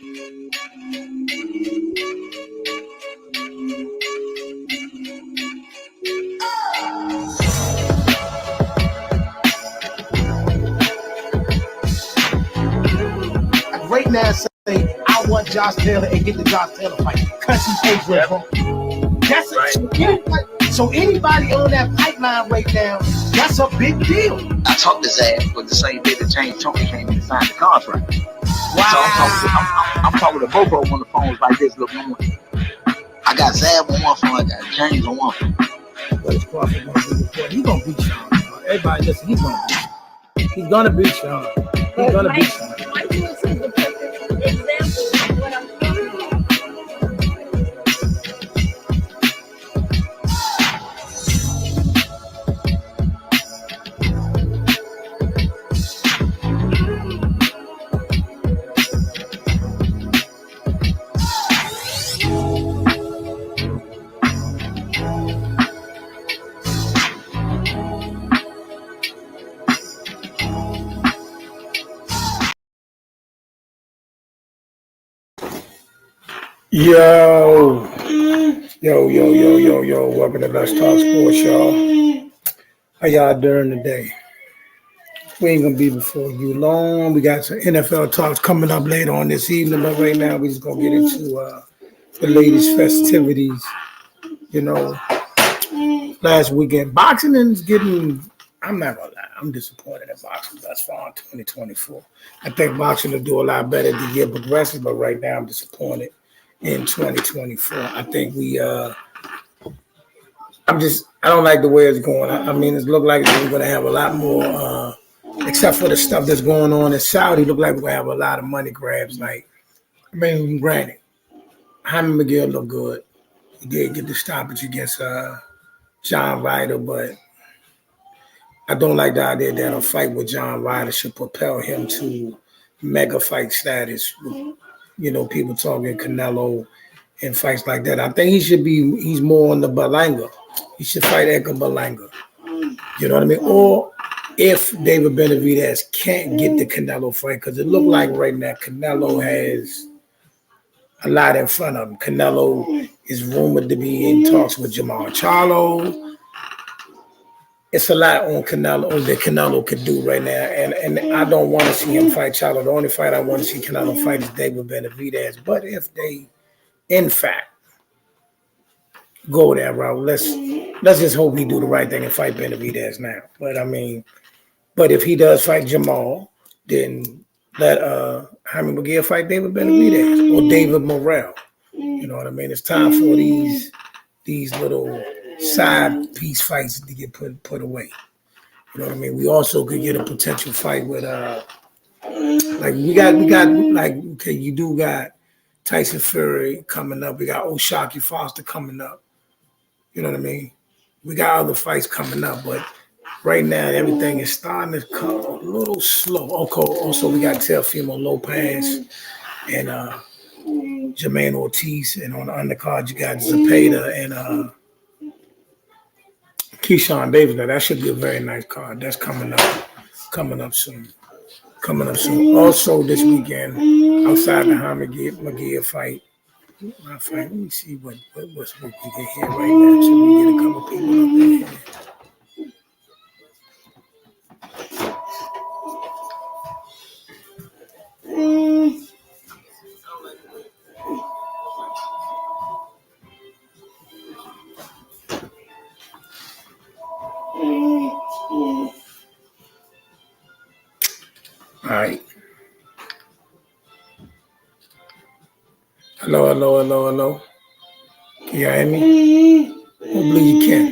Right now, say I want Josh Taylor and get the Josh Taylor fight. Country favorite, bro. That's right. So anybody on that pipeline right now, that's a big deal. I talked his ass, but the same day that James Tony came in and signed the contract. Wow. So I'm talking to both of them on the phones like this. Look, I got Zab on one phone, I got James on one phone. What is Crawford gonna do before? He's gonna beat Sean. Everybody listen, he's gonna beat Sean. He's gonna beat Sean. He's gonna beat Sean. Mike Lewis is the perfect example of what I'm talking about. Yo, welcome to Let's Talk Sports, y'all. How y'all doing today? We ain't gonna be before you long. We got some NFL talks coming up later on this evening, but right now we just gonna get into the latest festivities. You know, last weekend, boxing is getting, I'm not gonna lie, I'm disappointed in boxing thus far in 2024. I think boxing will do a lot better the year progresses, but right now I'm disappointed. In 2024, I think I don't like the way it's going. I mean, it looked like we're going to have a lot more, except for the stuff that's going on in Saudi. Look like we're going to have a lot of money grabs. Like, I mean, granted, Jaime Munguia looked good. He did get the stoppage against John Ryder, but I don't like the idea that a fight with John Ryder should propel him to mega fight status. You know, people talking Canelo and fights like that. I think he's more on the Berlanga. He should fight Edgar Berlanga. You know what I mean? Or if David Benevidez can't get the Canelo fight, because it looked like right now Canelo has a lot in front of him. Canelo is rumored to be in talks with Jamall. It's a lot on Canelo that Canelo could do right now, and I don't want to see him fight Charlo. The only fight I want to see Canelo fight is David Benevidez. But if they, in fact, go that route, let's just hope he do the right thing and fight Benevidez now. But I mean, if he does fight Jamall, then let Jaime Munguia fight David Benevidez or David Morrell. You know what I mean? It's time for these little side piece fights to get put away. You know what I mean? We also could get a potential fight with you do got Tyson Fury coming up. We got O'Shaquie Foster coming up. You know what I mean? We got other fights coming up, but right now everything is starting to come a little slow. Okay, also we got Teofimo Lopez and Jermaine Ortiz, and on the undercard you got Zepeda and Keyshawn Davis. Now that should be a very nice card. That's coming up soon. Also this weekend, outside the Jaime Munguia fight, let me see what's we can hear right now. So we get a couple people up in here. All right. Hello. Can you hear me? Hopefully you can.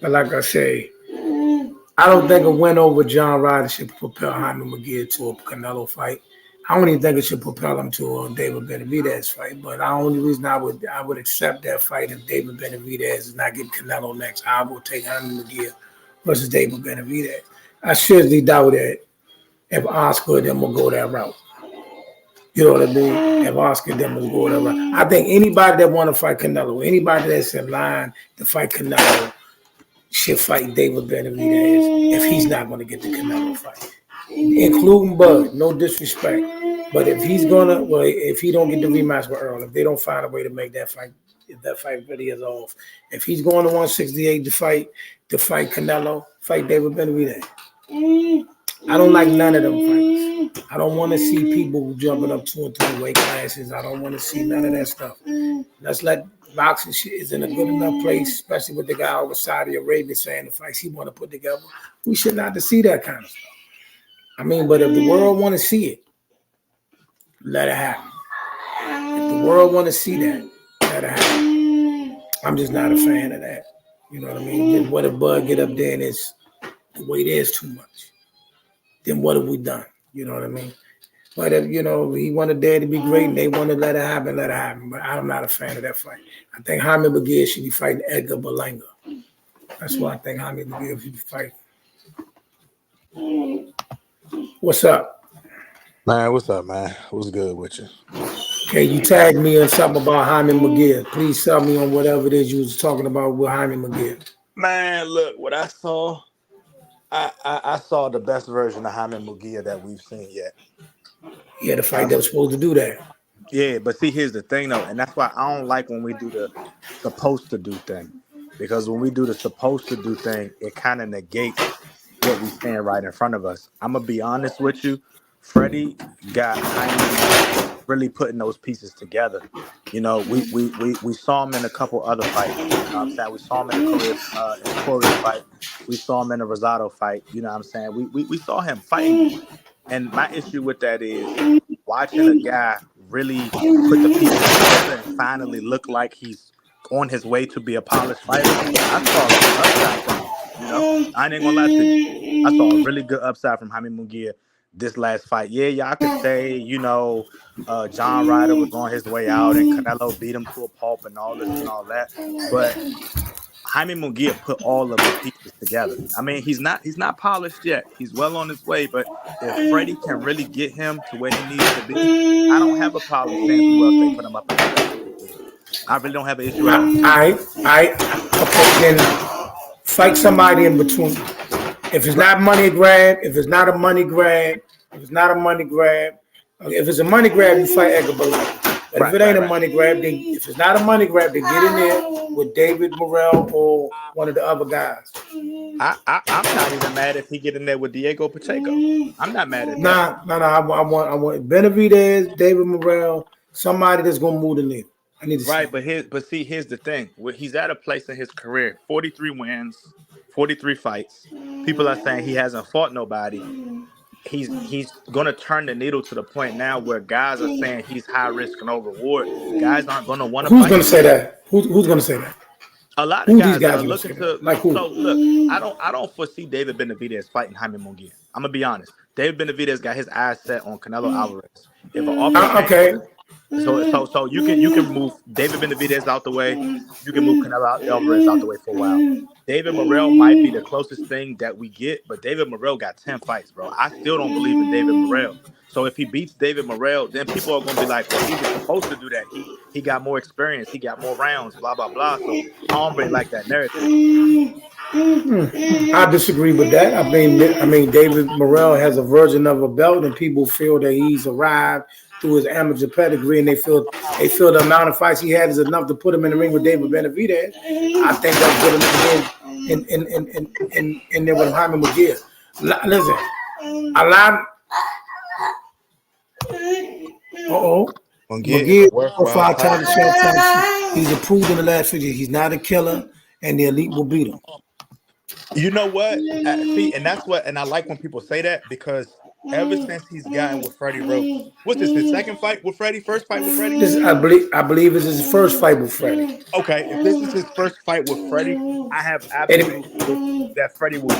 But like I say, I don't think a win over John Ryder should propel Jaime Munguia to a Canelo fight. I don't even think it should propel him to a David Benevidez fight. But the only reason I would accept that fight if David Benevidez is not getting Canelo next, I will take Jaime Munguia versus David Benevidez. I seriously doubt that if Oscar them will go that route. You know what I mean? If Oscar them will go that route. I think anybody that want to fight Canelo, anybody that's in line to fight Canelo should fight David Benevidez if he's not going to get the Canelo fight. Including Bud, no disrespect. But if he don't get the rematch with Earl, if they don't find a way to make that fight, if that fight really is off, if he's going to 168 to fight Canelo, fight David Benevidez. I don't like none of them fights. I don't want to see people jumping up 2 and 3 weight classes. I don't want to see none of that stuff. Let's let boxing shit is in a good enough place, especially with the guy over Saudi Arabia saying the fights he want to put together. We should not to see that kind of stuff. I mean, but if the world want to see it, let it happen. If the world want to see that, let it happen. I'm just not a fan of that. You know what I mean? Then what if Bud get up there and it's the weight is too much? Then what have we done? You know what I mean? But if, he wanted Dad to be great and they want to let it happen, let it happen. But I'm not a fan of that fight. I think Jaime Munguia should be fighting Edgar Berlanga. That's why I think Jaime Munguia should be fighting. What's up? Man, what's up, man? What's good with you? Okay, you tagged me in something about Jaime Munguia. Please tell me on whatever it is you was talking about with Jaime Munguia. Man, look, what I saw, I saw the best version of Jaime Munguia that we've seen yet. Yeah, the fight that was supposed to do that. Yeah, but see, here's the thing, though, and that's why I don't like when we do the supposed to do thing. Because when we do the supposed to do thing, it kind of negates what we stand right in front of us. I'm going to be honest with you. Freddie got Jaime really putting those pieces together. We saw him in a couple other fights. You know what I'm saying? We saw him in the Corey fight. We saw him in the Rosado fight. You know what I'm saying? We saw him fighting. And my issue with that is watching a guy really put the pieces together and finally look like he's on his way to be a polished fighter. I saw a good upside from him. I ain't gonna lie to you. I saw a really good upside from Jaime Munguia this last fight. Yeah, y'all could say, John Ryder was on his way out and Canelo beat him to a pulp and all this and all that. But Jaime Munguia put all of the pieces together. I mean, he's not polished yet. He's well on his way, but if Freddie can really get him to where he needs to be, I don't have a problem saying who else they put him up against. I really don't have an issue at all. Okay, then fight somebody in between. If it's not money grab, if it's not a money grab, if it's a money grab, you fight Edgar Berlanga. But if it ain't a money grab, then if it's not a money grab, then get in there with David Morrell or one of the other guys. I'm not even mad if he get in there with Diego Pacheco. I'm not mad at that. No. I want Benevidez, David Morrell, somebody that's gonna move the needle. I need to see. Here's the thing. He's at a place in his career, 43 wins, 43 fights. People are saying he hasn't fought nobody. He's gonna turn the needle to the point now where guys are saying he's high risk, no reward. Guys aren't gonna want to. Who's gonna say that? Who's gonna say that? A lot of guys are looking to. Like who? So look, I don't foresee David Benevidez fighting Jaime Munguia. I'm gonna be honest. David Benevidez got his eyes set on Canelo Alvarez. If an offer So you can move David Benevidez out the way. You can move Canelo Alvarez out the way for a while. David Morrell might be the closest thing that we get, but David Morrell got 10 fights, bro. I still don't believe in David Morrell. So if he beats David Morrell, then people are gonna be like, well, he was supposed to do that. He got more experience, he got more rounds, blah blah blah. So I don't really like that narrative. I disagree with that. I mean, David Morrell has a version of a belt, and people feel that he's arrived through his amateur pedigree, and they feel the amount of fights he had is enough to put him in the ring with David Benevidez. I think that's good enough in there with Jaime Munguia. Listen, a lot. Munguia 5 times champ. He's improved in the last 50 years. He's not a killer, and the elite will beat him. You know what? See, and that's what, and I like when people say that because ever since he's gotten with Freddie Roach, what's this? His second fight with Freddie? First fight with Freddie? I believe this is his first fight with Freddie. Okay, if this is his first fight with Freddie, I have absolute hope that Freddie will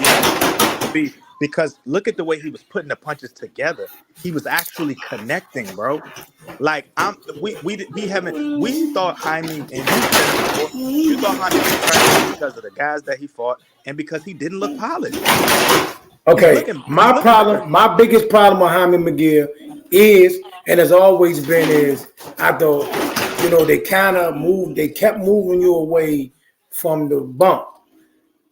be because look at the way he was putting the punches together. He was actually connecting, bro. Like we thought Jaime, and you thought Jaime was trash because of the guys that he fought and because he didn't look polished. Okay, my biggest problem with Jaime Munguia is, and has always been, is I thought, they kept moving you away from the bump.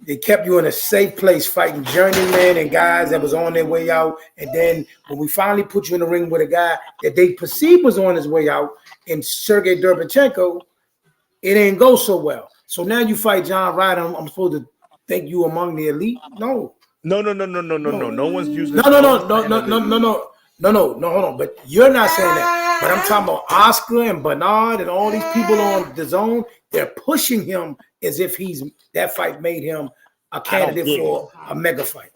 They kept you in a safe place fighting journeymen and guys that was on their way out. And then when we finally put you in the ring with a guy that they perceived was on his way out in Sergey Derbychenko, it ain't go so well. So now you fight John Ryder. I'm supposed to think you among the elite? No. No. No one's using. No. Hold on. But you're not saying that. But I'm talking about Oscar and Bernard and all these people on the zone. They're pushing him as if that fight made him a candidate for a mega fight.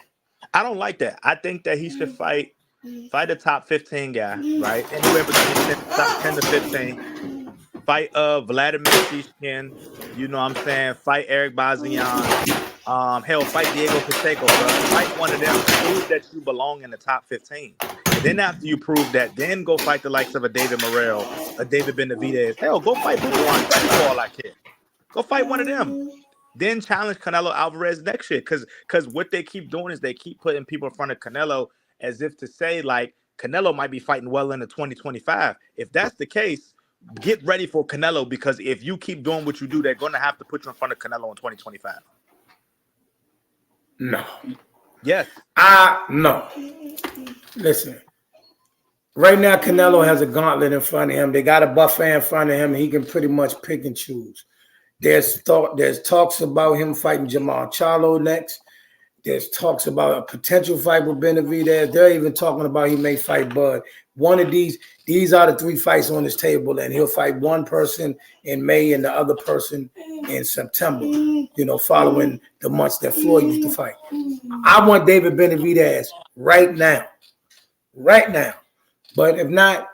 I don't like that. I think that he should fight a top 15 guy, right? Anywhere between 10 to 15. Fight Vladimir Shishkin, you know what I'm saying? Fight Eric Bazian. Hell, fight Diego Pacheco, bro. Fight one of them. Prove that you belong in the top 15. And then after you prove that, then go fight the likes of a David Morrell, a David Benevidez. Hell, go fight Bujuan for all I care. Go fight one of them. Then challenge Canelo Alvarez next year. Because what they keep doing is they keep putting people in front of Canelo as if to say, like, Canelo might be fighting well into 2025. If that's the case, get ready for Canelo, because if you keep doing what you do, they're going to have to put you in front of Canelo in 2025. No. Yes. No. Listen. Right now, Canelo has a gauntlet in front of him. They got a buffet in front of him, and he can pretty much pick and choose. There's talks about him fighting Jamall Charlo next. There's talks about a potential fight with Benevidez. They're even talking about he may fight Bud. One of these are the 3 fights on this table, and he'll fight one person in May and the other person in September, following the months that Floyd used to fight. I want David Benevidez right now. But if not,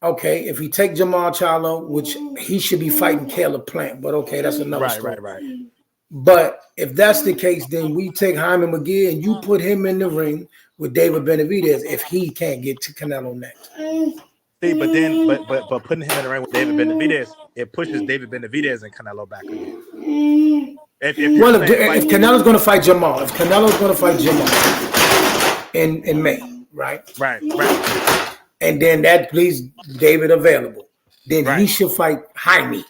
okay, if he take Jamall Charlo, which he should be fighting Caleb Plant, but okay, that's another story. Right. But if that's the case, then we take Jaime Munguia and you put him in the ring with David Benevidez if he can't get to Canelo next. See, but then, but putting him in the ring with David Benevidez, it pushes David Benevidez and Canelo back again. If Canelo's going to fight Jamall, in May, right? Right. And then that leaves David available. Then he should fight Jaime.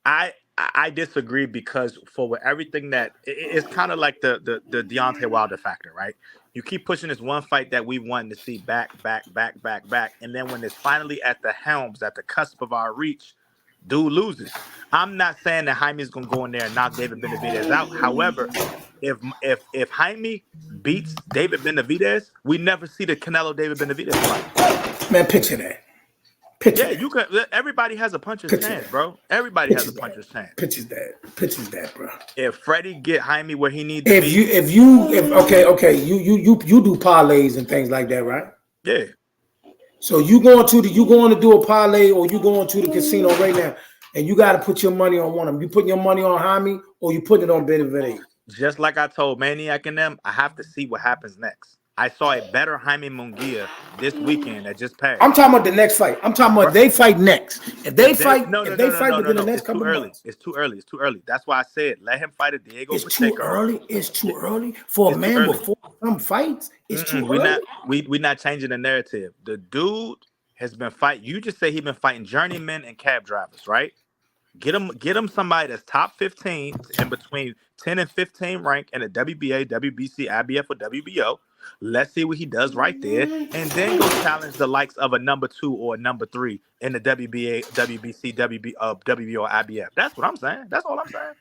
I disagree, because for everything that it's kind of like the Deontay Wilder factor, right? You keep pushing this one fight that we wanted to see back, and then when it's finally at the helms, at the cusp of our reach, dude loses. I'm not saying that Jaime's gonna go in there and knock David Benavidez out. However, if Jaime beats David Benavidez, we never see the Canelo David Benavidez fight. Man, picture that. You can. Everybody has a puncher's chance, bro. Everybody has a puncher's chance. Pictures that, bro. If Freddie get Jaime where he needs to be. You do parlays and things like that, right? Yeah. So you going to do a parlay, or you going to the casino right now, and you got to put your money on one of them. You putting your money on Jaime, or you putting it on Benevidez? Just like I told Maniac and them, I have to see what happens next. I saw a better Jaime Munguia this weekend that just passed. I'm talking about the next fight. I'm talking about they fight next. If they fight within the next couple of months. It's too early. That's why I said let him fight a Diego Pacheco. It's too early for a man before some fights. It's too early. We're not changing the narrative. The dude has been fighting. You just say he's been fighting journeymen and cab drivers, right? Get him somebody that's top 15 in between 10 and 15 rank in the WBA, WBC, IBF, or WBO. Let's see what he does right there, and then go challenge the likes of a number 2 or a number 3 in the WBA, WBC, WBO, or IBF. That's what I'm saying. That's all I'm saying.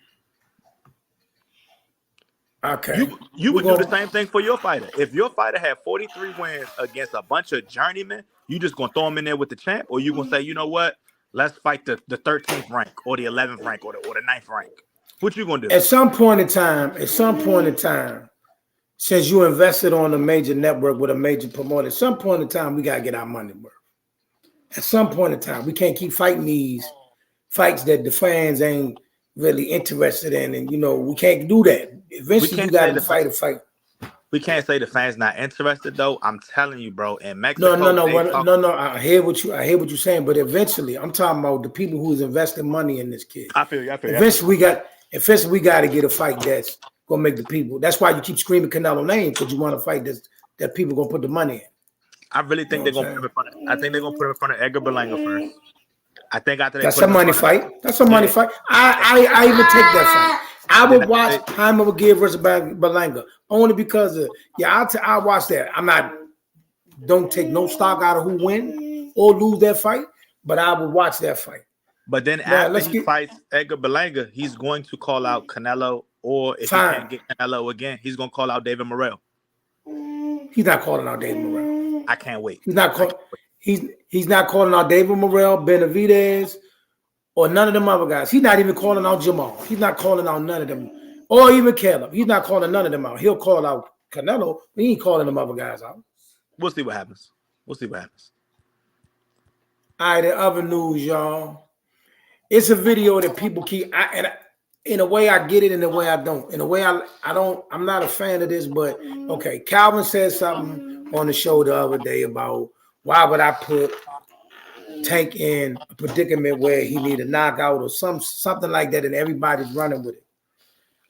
Okay. You would do the same thing for your fighter. If your fighter had 43 wins against a bunch of journeymen, you just gonna throw him in there with the champ, or you gonna say, you know what? Let's fight the 13th rank or the 11th rank or the 9th rank. What you gonna do? At some point in time, since you invested on a major network with a major promoter, at some point in time, we got to get our money worth. At some point in time, we can't keep fighting these fights that the fans ain't really interested in. And, we can't do that. Eventually, you got to fight a fight. We can't say the fans not interested, though. I'm telling you, bro. In Mexico, no. I hear what you're saying. But eventually, I'm talking about the people who's investing money in this kid. I feel you. Eventually, we got to get a fight that's gonna make the people. That's why you keep screaming Canelo name, because you want to fight this that people gonna put the money in. I really think they're gonna put him in front of. I think they're gonna put him in front of Edgar Berlanga first. I think after that's a money fight. That's a money fight. I even take that fight. I would watch Jaime Munguia versus Berlanga only because of I'll watch that. Don't take no stock out of who win or lose that fight, but I would watch that fight. But then after he fights Edgar Berlanga, he's going to call out Canelo, or if he can't get Canelo again, he's going to call out David Morrell. He's not calling out David Morrell. I can't wait. He's not calling out David Morrell, Benevidez, or none of them other guys. He's not even calling out Jamall. He's not calling out none of them, or even Caleb. He's not calling none of them out. He'll call out Canelo. He ain't calling them other guys out. We'll see what happens. All right, the other news, y'all. It's a video that people keep. In a way, I get it. In a way, I don't. In a way, I don't. I'm not a fan of this, but okay. Calvin said something on the show the other day about why would I put Tank in a predicament where he need a knockout or something like that, and everybody's running with it.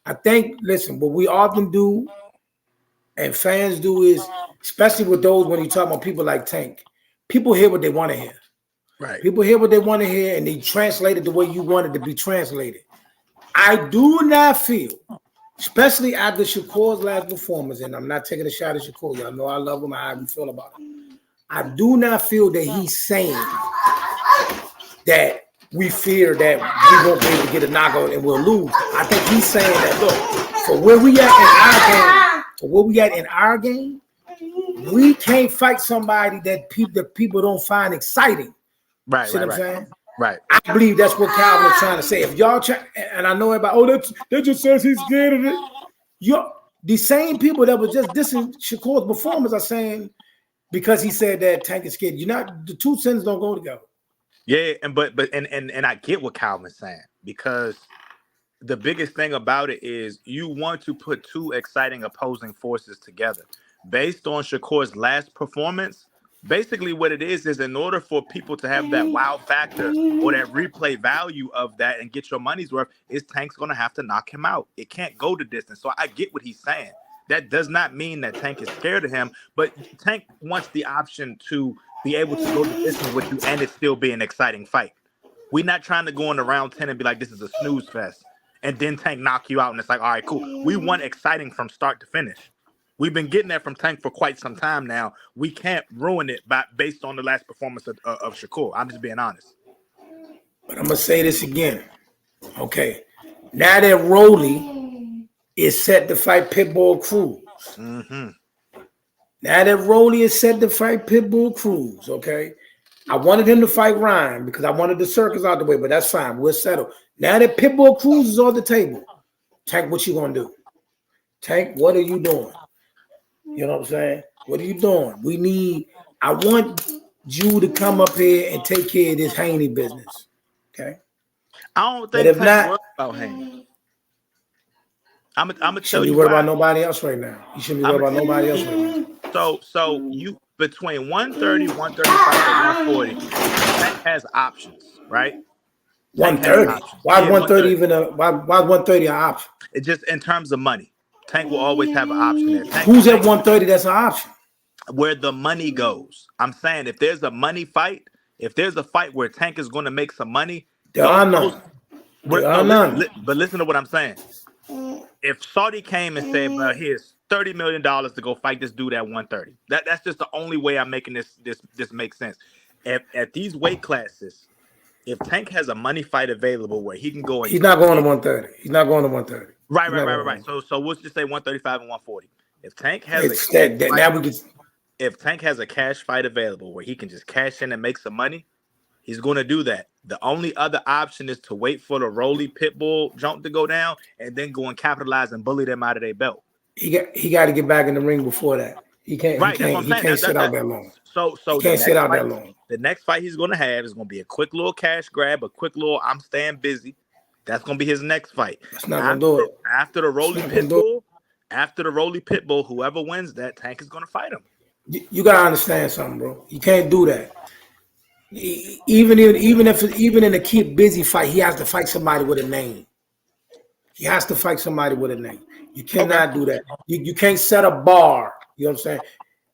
I think. Listen, what we often do, and fans do, is especially with those when you talk about people like Tank, people hear what they want to hear. Right. People hear what they want to hear, and they translate it the way you want it to be translated. I do not feel, especially after Shakur's last performance, and I'm not taking a shot at Shakur. Y'all know I love him. I feel about him. I do not feel that he's saying that we fear that we won't be able to get a knockout and we'll lose. I think he's saying that, look, for where we at in our game, we can't fight somebody that people don't find exciting. Right, see what I'm saying? Right. I believe that's what Calvin is trying to say. If y'all and I know everybody, that just says he's scared of it. The same people that were just dissing Shakur's performance are saying because he said that Tank is scared. The two sins don't go together. Yeah, and I get what Calvin's saying, because the biggest thing about it is you want to put two exciting opposing forces together. Based on Shakur's last performance, basically what it is in order for people to have that wow factor or that replay value of that and get your money's worth, is Tank's going to have to knock him out. It can't go the distance. So I get what he's saying. That does not mean that Tank is scared of him, but Tank wants the option to be able to go the distance with you and it still be an exciting fight. We're not trying to go into round 10 and be like, this is a snooze fest, and then Tank knock you out and it's like, all right, cool. We want exciting from start to finish. We've been getting that from Tank for quite some time now. We can't ruin it based on the last performance of Shakur. I'm just being honest. But I'm going to say this again. Okay. Now that Rolly is set to fight Pitbull Cruz. Mm-hmm. Now that Rolly is set to fight Pitbull Cruz, okay? I wanted him to fight Ryan because I wanted the circus out the way, but that's fine. We'll settle. Now that Pitbull Cruz is on the table, Tank, what you going to do? Tank, what are you doing? You know what I'm saying? What are you doing? I want you to come up here and take care of this Haney business. Okay? I don't think Tank worries about Haney. I'm gonna tell you. You worry about nobody else right now. You shouldn't be worried about nobody else right now. So you between 130, 135, and 140, Tank has options, right? 130. Why 130 even why 130 an option? It just in terms of money. Tank will always have an option there. Who's at 130 that's an option? Where the money goes. I'm saying if there's a money fight, if there's a fight where Tank is going to make some money, there are none. But listen to what I'm saying. If Saudi came and said, well, here's $30 million to go fight this dude at 130. That's just the only way I'm making this make sense. At these weight classes, if Tank has a money fight available where he can go and he's not going to 130. He's not going to 130. Right. So we'll just say 135 and 140. If Tank has if Tank has a cash fight available where he can just cash in and make some money, he's going to do that. The only other option is to wait for the Rolly Pitbull jump to go down and then go and capitalize and bully them out of their belt. He got to get back in the ring before that. He can't. Right, he can't sit out that long. So he can't sit out that long. The next fight he's going to have is going to be a quick little cash grab, a quick little I'm staying busy. That's going to be his next fight. That's not going to do it. After the Rolly Pitbull, whoever wins that, Tank is going to fight him. You got to understand something, bro. You can't do that. Even in a keep busy fight, he has to fight somebody with a name. He has to fight somebody with a name. You cannot do that. You can't set a bar. You know what I'm saying?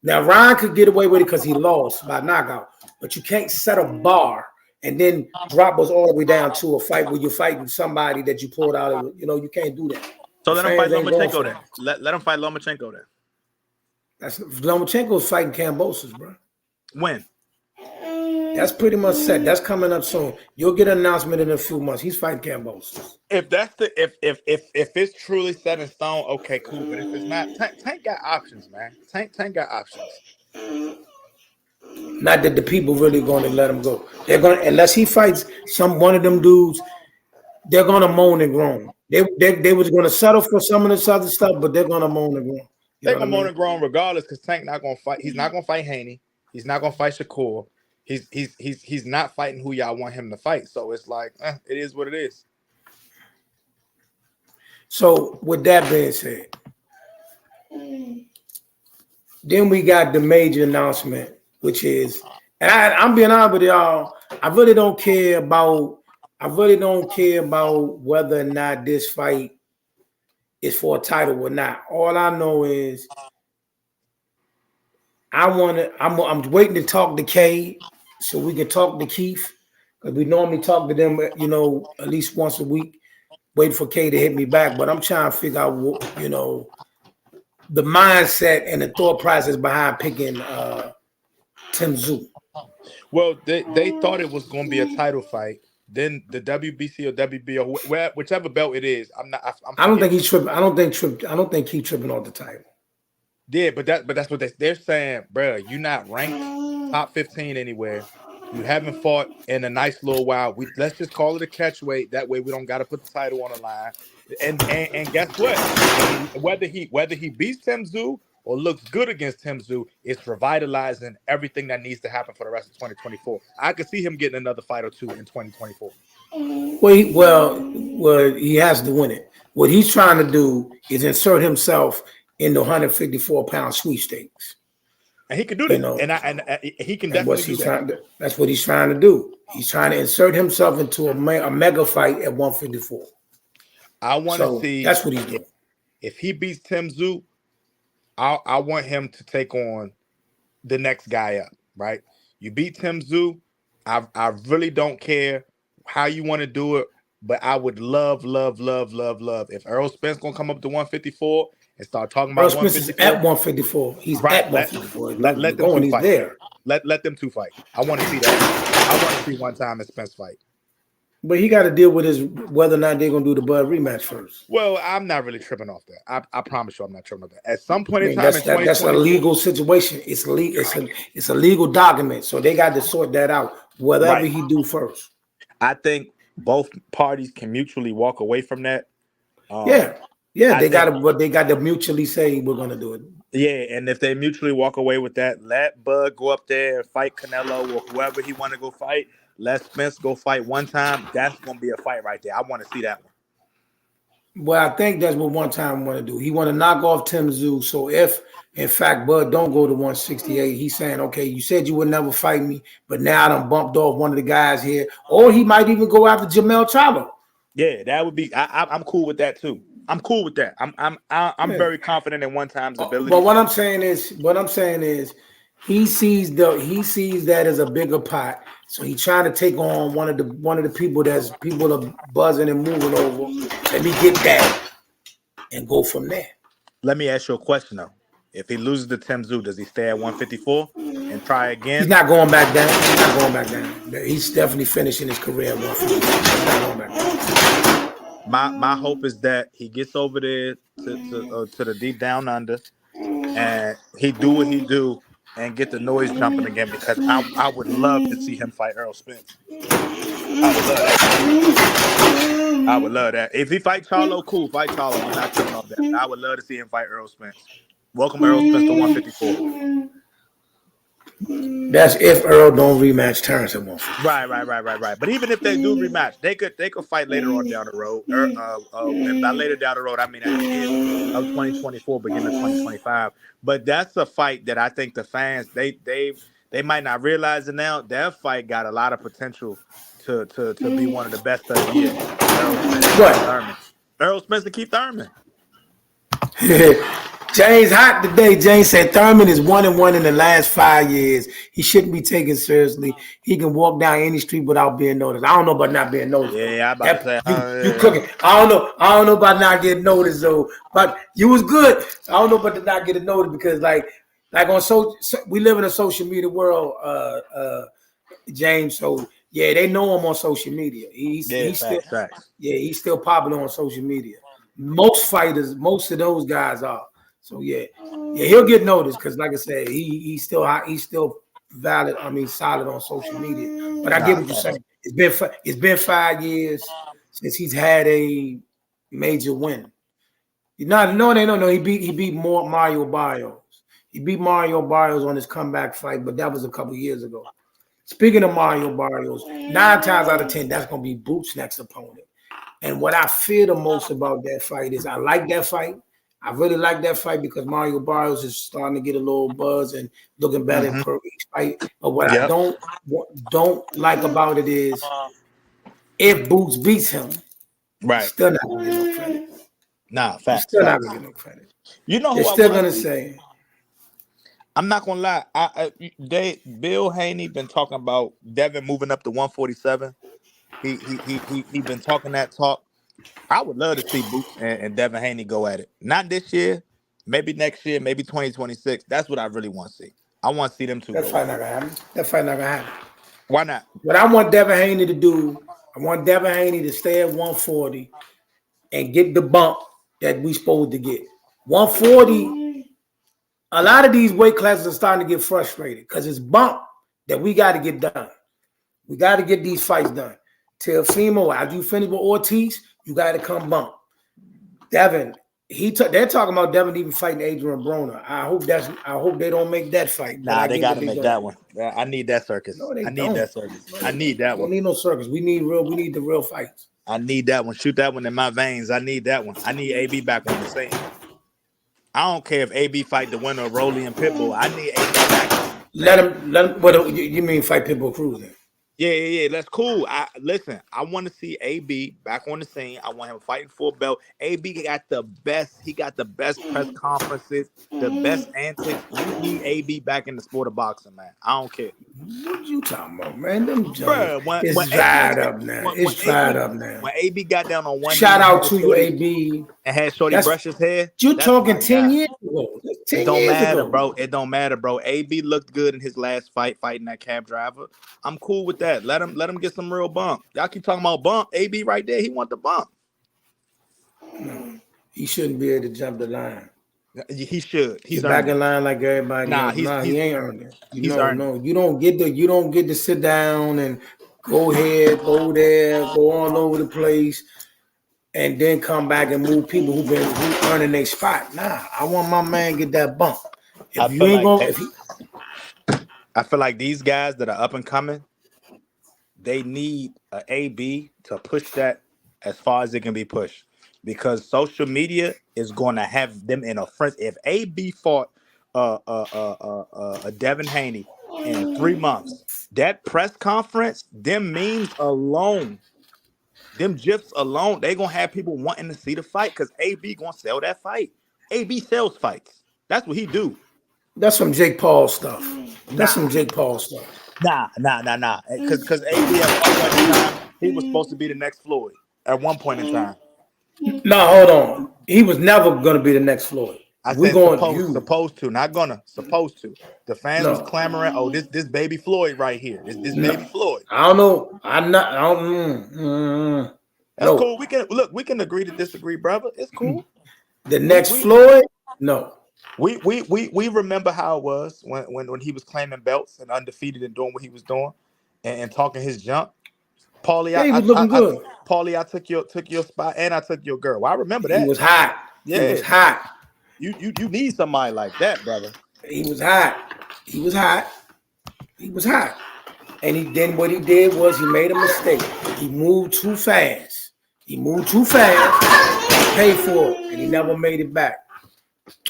Now, Ryan could get away with it because he lost by knockout, but you can't set a bar and then drop us all the way down to a fight where you're fighting somebody that you pulled out of. You know, you can't do that. So The let him fight fans ain't going for Lomachenko then. that. Let him fight Lomachenko then. That's Lomachenko's fighting Kambosos, bro. When? That's pretty much set. That's coming up soon. You'll get an announcement in a few months. He's fighting Kambosos. If that's the if it's truly set in stone, okay, cool. But if it's not, Tank got options, man. Tank got options. Not that the people really going to let him go. They're going to, unless he fights one of them dudes, they're going to moan and groan. They was going to settle for some of this other stuff, but they're going to moan and groan. They're gonna moan and groan regardless, because Tank not gonna fight. He's not gonna fight Haney. He's not gonna fight Shakur. He's not fighting who y'all want him to fight. So it's like, it is what it is. So with that being said, then we got the major announcement, which is, and I'm being honest with y'all, I really don't care about whether or not this fight is for a title or not. All I know is I'm waiting to talk to Kay so we can talk to Keith, because we normally talk to them, you know, at least once a week, waiting for Kay to hit me back. But I'm trying to figure out what, you know, the mindset and the thought process behind picking Tim Tszyu. Well, they thought it was going to be a title fight. Then the WBC or WBO, whichever belt it is, I don't think he's tripping. I don't think he's tripping off the title. Yeah, but that's what they're saying, bro. You're not ranked top 15 anywhere. You haven't fought in a nice little while. Let's just call it a catch weight. That way we don't got to put the title on the line. And guess what? Whether he beats Tim Tszyu or looks good against Tim Tszyu, it's revitalizing everything that needs to happen for the rest of 2024. I could see him getting another fight or two in 2024. Well, he has to win it. What he's trying to do is insert himself in the 154-pound sweepstakes. And he can do that. You know, and he can definitely do that. That's what he's trying to do. He's trying to insert himself into a mega fight at 154. I want to see. That's what he's doing. If he beats Tim Tszyu, I want him to take on the next guy up, right? You beat Tim Tszyu, I really don't care how you want to do it, but I would love if Errol Spence gonna come up to 154 and start talking about Errol Spence is at 154. He's right, at 154. Let them two fight. There. Let them two fight. I want to see that. I want to see one time a Spence fight. But he got to deal with whether or not they're gonna do the Bud rematch first. Well, I'm not really tripping off that. I promise you, I'm not tripping off that. At some point in time, that's a legal situation. It's a legal document, so they got to sort that out. Whatever he do first. I think both parties can mutually walk away from that. They got to mutually say we're gonna do it. Yeah, and if they mutually walk away with that, let Bud go up there and fight Canelo or whoever he want to go fight. Let Spence go fight one time. That's going to be a fight right there. I want to see that one. Well, I think that's what one time want to do. He want to knock off Tim Tszyu. So if, in fact, Bud don't go to 168, he's saying, okay, you said you would never fight me, but now I done bumped off one of the guys here. Or he might even go after Jamall Charlo. Yeah, that would be. I'm cool with that too. I'm cool with that. I'm very confident in one time's ability. But what I'm saying is, he sees that as a bigger pot. So he's trying to take on one of the people are buzzing and moving over. Let me get that and go from there. Let me ask you a question though. If he loses to Tim Tszyu, does he stay at 154 and try again? He's not going back down. He's definitely finishing his career at 154. He's not going back down. My hope is that he gets over there to the deep down under, and he do what he do and get the noise jumping again, because I would love to see him fight Errol Spence. I would love that. If he fight Charlo, cool. Fight Charlo. I'm not tripping off that. But I would love to see him fight Errol Spence. Welcome Errol Spence to 154. That's if Earl don't rematch Terrence at 154. Right. But even if they do rematch, they could fight later on down the road. And by later down the road, I mean at the end of 2024, beginning of 2025. But that's a fight that I think the fans they might not realize it now. That fight got a lot of potential to be one of the best of the year. Errol Spence and Keith Thurman. James hot today. James said Thurman is 1-1 in the last 5 years. He shouldn't be taken seriously. He can walk down any street without being noticed. I don't know about not being noticed. Yeah, I about to say, You cooking. I don't know. I don't know about not getting noticed though. But you was good. I don't know about the not getting noticed because like on we live in a social media world, James. So yeah, they know him on social media. He's still facts. Yeah, he's still popular on social media. Most fighters, most of those guys are. So yeah, he'll get noticed because, like I said, he's still valid. I mean, solid on social media. But I get what you're saying. It's been 5 years since he's had a major win. No. He beat Mario Barrios. He beat Mario Barrios on his comeback fight, but that was a couple years ago. Speaking of Mario Barrios, 9 times out of 10, that's gonna be Boot's next opponent. And what I fear the most about that fight is I like that fight. I really like that fight because Mario Barrios is starting to get a little buzz and looking better per each fight. But what I don't like about it is if Boots beats him, he's still not gonna get no credit. Nah, facts. Still not gonna get no credit. You know who they're still gonna say. I'm not gonna lie. Bill Haney been talking about Devin moving up to 147. He been talking that talk. I would love to see Boots and Devin Haney go at it. Not this year, maybe next year, maybe 2026. That's what I really want to see. I want to see them two. That fight not gonna happen. Why not? What I want Devin Haney to do, I want Devin Haney to stay at 140 and get the bump that we supposed to get. 140. A lot of these weight classes are starting to get frustrated because it's bump that we got to get done. We got to get these fights done. Teofimo, after you finish with Ortiz, you got to come bump. Devin, they're talking about Devin even fighting Adrian Broner. I hope they don't make that fight. Nah, they got to make that one. I need that circus. No, I need that circus. I need that one. We don't need no circus. We need the real fights. I need that one. Shoot that one in my veins. I need that one. I need AB back on the scene. I don't care if AB fight the winner of Rolly and Pitbull. I need AB back. Let him. What you mean fight Pitbull Cruz then? Yeah. That's cool. I want to see AB back on the scene. I want him fighting for a belt. AB got the best. He got the best press conferences, the best antics. We need AB back in the sport of boxing, man. I don't care. What you talking about, man? It's dried up now. It's dried up now. When AB got down on one, shout out to you, AB, and had Shorty brush his hair. You're talking 10 years ago. It don't matter, bro. It don't matter, bro. AB looked good in his last fight, fighting that cab driver. I'm cool with that. Let him get some real bump. Y'all keep talking about bump. AB right there. He want the bump. No, he shouldn't be able to jump the line. He should. He's back in line like everybody. He ain't earned it. You don't get to sit down and go here, go there, go all over the place, and then come back and move people who earning their spot. Nah, I want my man get that bump. I feel like these guys that are up and coming, they need an AB to push that as far as it can be pushed. Because social media is going to have them in a front. If AB fought a Devin Haney in 3 months, that press conference, them memes alone, them gifs alone, they gonna have people wanting to see the fight because AB gonna sell that fight. AB sells fights. That's what he do. That's some Jake Paul stuff. Some Jake Paul stuff. Nah. Because AB at one point in time, he was supposed to be the next Floyd at one point in time. No, hold on. He was never going to be the next Floyd. Supposed to. The fans was clamoring, oh, this baby Floyd right here. This baby Floyd. I don't know. That's cool. We can agree to disagree, brother. It's cool. The next Floyd? No. We remember how it was when he was claiming belts and undefeated and doing what he was doing and talking his junk. Paulie, he was looking good. Paulie, I took your spot and I took your girl. Well, I remember that. He was hot. Yeah. He was hot. You need somebody like that, brother. He was hot. And then what he did was he made a mistake. He moved too fast. Paid for it, and he never made it back.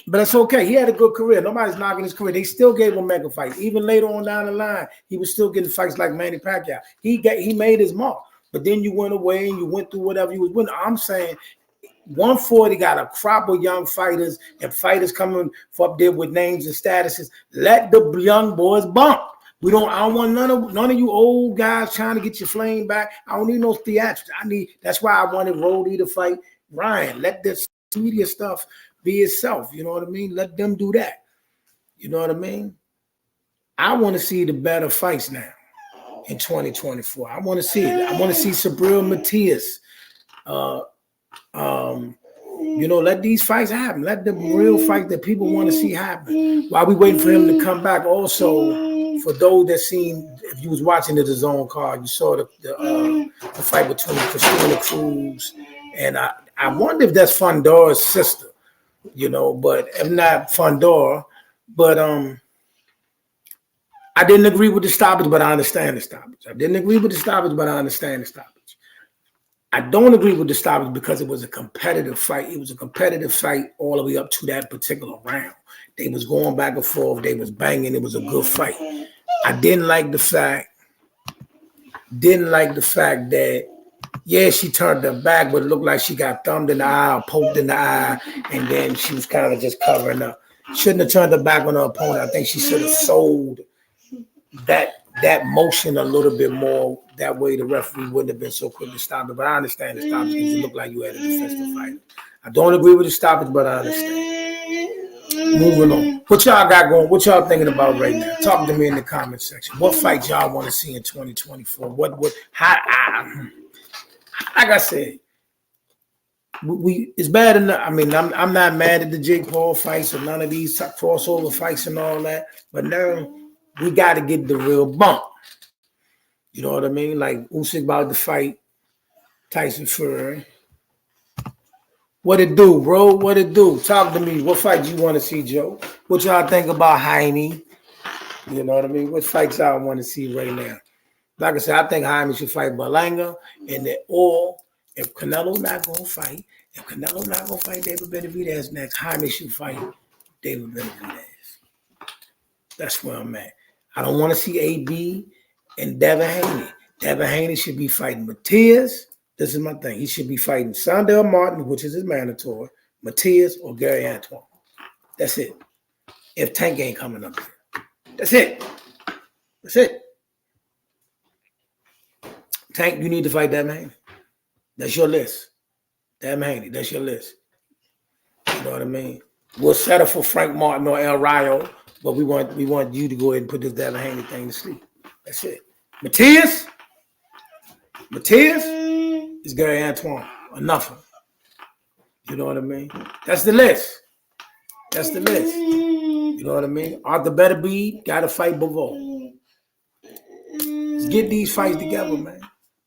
But it's okay. He had a good career. Nobody's knocking his career. They still gave him mega fights. Even later on down the line, he was still getting fights like Manny Pacquiao. He made his mark. But then you went away and you went through whatever you was winning. I'm saying 140 got a crop of young fighters and fighters coming up there with names and statuses. Let the young boys bump. I don't want none of you old guys trying to get your flame back. I don't need no theatrics. That's why I wanted Rody to fight Ryan. Let this media stuff be itself. You know what I mean? Let them do that. You know what I mean? I want to see the better fights now in 2024. I want to see it. I want to see Sabril Matias. Let these fights happen. Let the real fight that people want to see happen. While we waiting for him to come back. Also, for those that seen, if you was watching the zone card, you saw the fight between Christina Cruz and I wonder if that's Fondora's sister, but if not Fondora, but I didn't agree with the stoppage, but I understand the stoppage. I didn't agree with the stoppage, but I understand the stoppage. I don't agree with the stoppage because it was a competitive fight. It was a competitive fight all the way up to that particular round. They was going back and forth. They was banging. It was a good fight. I didn't like the fact that, yeah, she turned her back, but it looked like she got thumbed in the eye or poked in the eye, and then she was kind of just covering up. Shouldn't have turned her back on her opponent. I think she should have sold that motion a little bit more. That way the referee wouldn't have been so quick to stop it. But I understand the stoppage because it looked like you had a defensive fight. I don't agree with the stoppage, but I understand. Moving on. What y'all got going? What y'all thinking about right now? Talk to me in the comment section. What fight y'all want to see in 2024? Like I said, it's bad enough. I mean, I'm not mad at the Jake Paul fights or none of these crossover fights and all that, but now we got to get the real bump. You know what I mean? Like Usyk about to fight Tyson Fury. What it do, bro? What it do? Talk to me. What fight you want to see, Joe? What y'all think about Jaime? You know what I mean? What fights y'all want to see right now? Like I said, I think Jaime should fight Berlanga, or if Canelo not gonna fight, David Benevidez next, Jaime should fight David Benevidez. That's where I'm at. I don't want to see AB and Devin Haney. Devin Haney should be fighting Matias. This is my thing. He should be fighting Sondale Martin, which is his mandatory, Matias or Gary Antoine. That's it. If Tank ain't coming up here. That's it. That's it. Tank, you need to fight Devin Haney. That's your list. Devin Haney, that's your list. You know what I mean? We'll settle for Frank Martin or El Rayo, but we want you to go ahead and put this Devin Haney thing to sleep. That's it. Matias is Gary Antoine or nothing. You know what I mean? That's the list. That's the list. You know what I mean? Arthur Beterbiev got to fight Bivol. Let's get these fights together, man.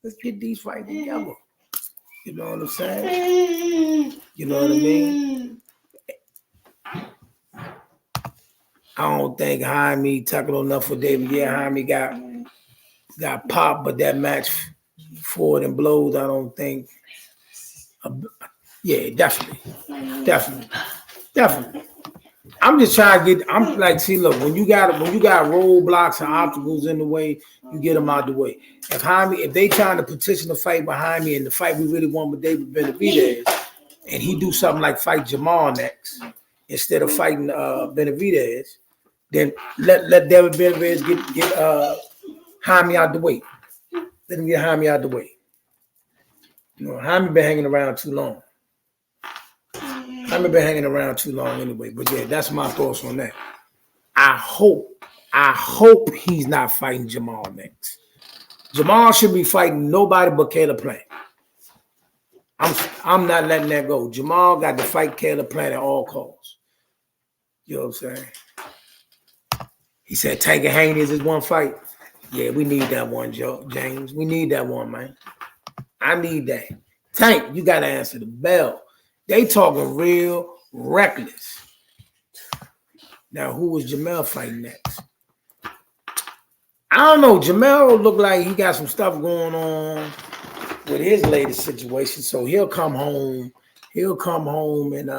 Let's get these fights together. You know what I'm saying? You know what I mean? I don't think Jaime tackled enough for David. Yeah, Jaime got popped, but that match forward and blows, I don't think. Yeah, definitely. I'm just trying to get. I'm like, see, look, when you got roadblocks and obstacles in the way, you get them out the way. If they trying to petition the fight behind me and the fight we really want with David Benevidez, and he do something like fight Jamall next instead of fighting Benevidez, then let David Benevidez get Jaime out the way. Let him get Jaime out the way. You know, Jaime been hanging around too long. Jaime been hanging around too long anyway. But yeah, that's my thoughts on that. I hope he's not fighting Jamall next. Jamall should be fighting nobody but Caleb Plant. I'm not letting that go. Jamall got to fight Caleb Plant at all costs. You know what I'm saying? He said Tank and Haney is his one fight. Yeah, we need that one, James. We need that one, man. I need that. Tank, you got to answer the bell. They talking real reckless. Now, who is Jamall fighting next? I don't know. Jamall look like he got some stuff going on with his latest situation, so he'll come home. And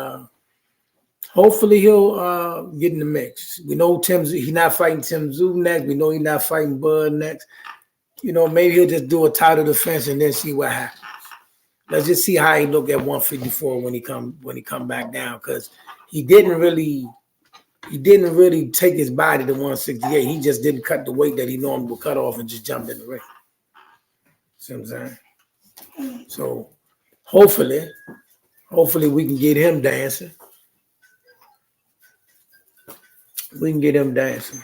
hopefully he'll get in the mix. We know he's not fighting Tim Tszyu next. We know he's not fighting Bud next. You know, maybe he'll just do a title defense and then see what happens. Let's just see how he look at 154 when he come back down, because he didn't really take his body to 168. He just didn't cut the weight that he normally would cut off and just jumped in the ring. See what I'm saying? So hopefully we can get him dancing. We can get him dancing.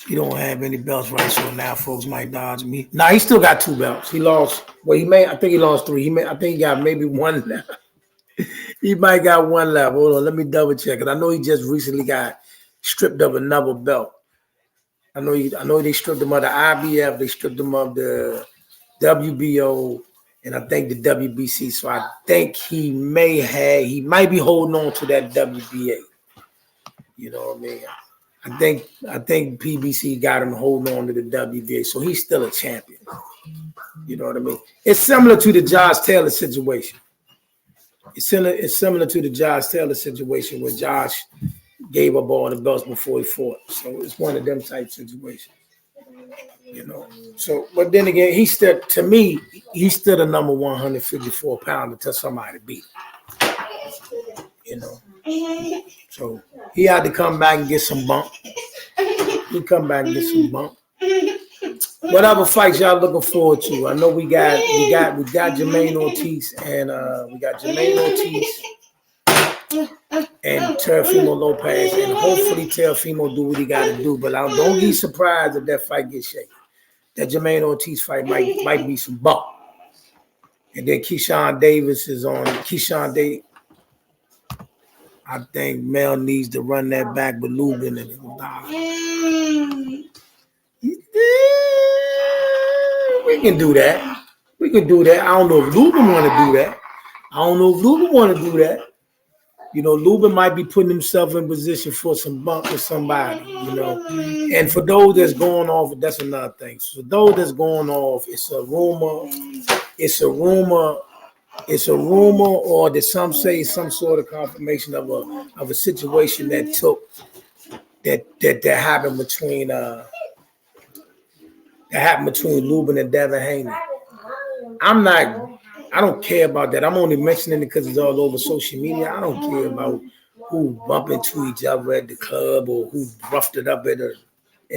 He don't have any belts right, so now folks might dodge me. Nah, he still got 2 belts. He lost. Well, I think he lost 3. I think he got maybe 1 left. He might got 1 left. Hold on, let me double check it. I know he just recently got stripped of another belt. I know they stripped him of the IBF. They stripped him of the WBO, and I think the WBC. So I think he might be holding on to that WBA. You know what I mean? I think PBC got him holding on to the WBA, so he's still a champion. You know what I mean? It's similar to the Josh Taylor situation. It's similar to the Josh Taylor situation where Josh gave up all the belts before he fought. So it's one of them type situations. You know. So, but then again, he's still the number 154 pounder until somebody beat him. You know. So he had to come back and get some bump. What other fights y'all looking forward to? I know we got Jermaine Ortiz and Teofimo Lopez, and hopefully Teofimo do what he got to do. But don't be surprised if that fight gets shaken. That Jermaine Ortiz fight might be some bump. And then Keyshawn Davis is on. Keyshawn Davis. I think Mel needs to run that back with Lubin and we can do that. I don't know if Lubin want to do that. You know, Lubin might be putting himself in position for some bump with somebody, you know. And for those that's going off, that's another thing. So for those that's going off, it's a rumor, or did some say some sort of confirmation of a situation that happened between Lubin and Devin Haney. I don't care about that. I'm only mentioning it because it's all over social media. I don't care about who bump into each other at the club or who roughed it up in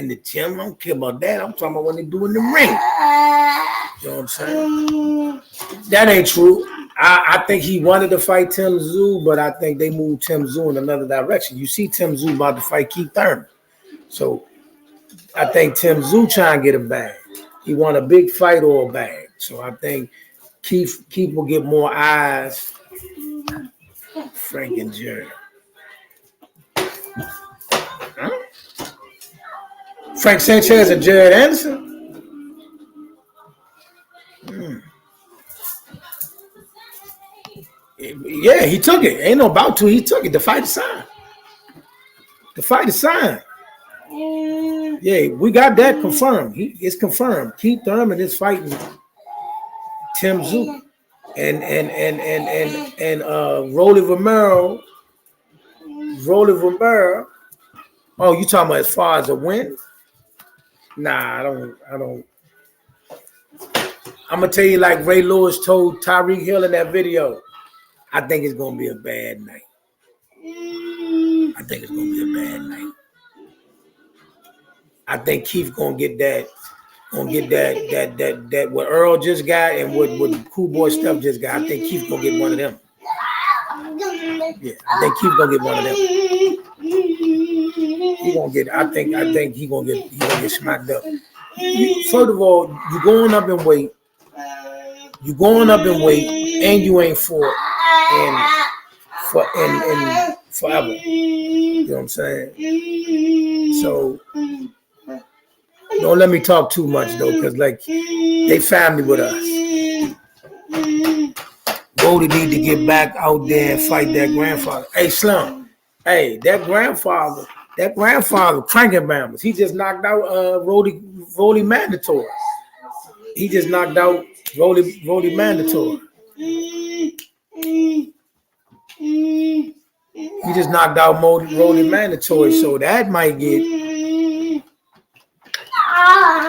the gym. I don't care about that. I'm talking about what they do in the ring. You know what I'm saying? That ain't true. I think he wanted to fight Tim Tszyu, but I think they moved Tim Tszyu in another direction. You see Tim Tszyu about to fight Keith Thurman. So I think Tim Tszyu trying to get a bag. He want a big fight or a bag. So I think Keith will get more eyes. Frank and Jerry. Huh? Frank Sanchez and Jared Anderson? Yeah, he took it. Ain't no about to. He took it. The fight is signed. Yeah, we got that confirmed. It's confirmed. Keith Thurman is fighting Tim Tszyu and Rolly Romero. Oh, you talking about as far as a win? Nah, I don't. I'm gonna tell you like Ray Lewis told Tyreek Hill in that video. I think it's gonna be a bad night. I think Keith gonna get that what Earl just got and what Cool Boy Stuff just got. I think Keith gonna get one of them. Yeah, I think Keith gonna get one of them. He gonna get smacked up. First of all, you're going up in weight. And you ain't fought in forever. You know what I'm saying? So don't let me talk too much though, because like they family with us. Brody need to get back out there and fight that grandfather. Hey, Slum. Hey, that grandfather cranking Bambas. He just knocked out Rolly Mandatory. He just knocked out Rolly Mandatory. He just knocked out Rolly Mandatory, so that might get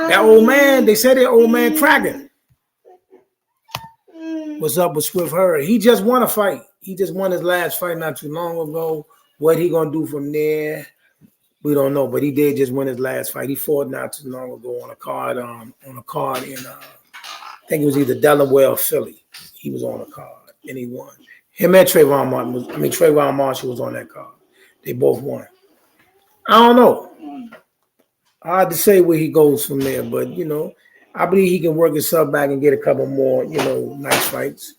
that old man. They said that old man cracking. What's up with Swift Hurry? He just won a fight. He just won his last fight not too long ago. What he gonna do from there, we don't know. But he did just win his last fight. He fought not too long ago on a card in I think it was either Delaware or Philly. He was on a card and he won. Him and Trayvon Marshall was on that card. They both won. I don't know. Hard to say where he goes from there, but I believe he can work himself back and get a couple more, nice fights.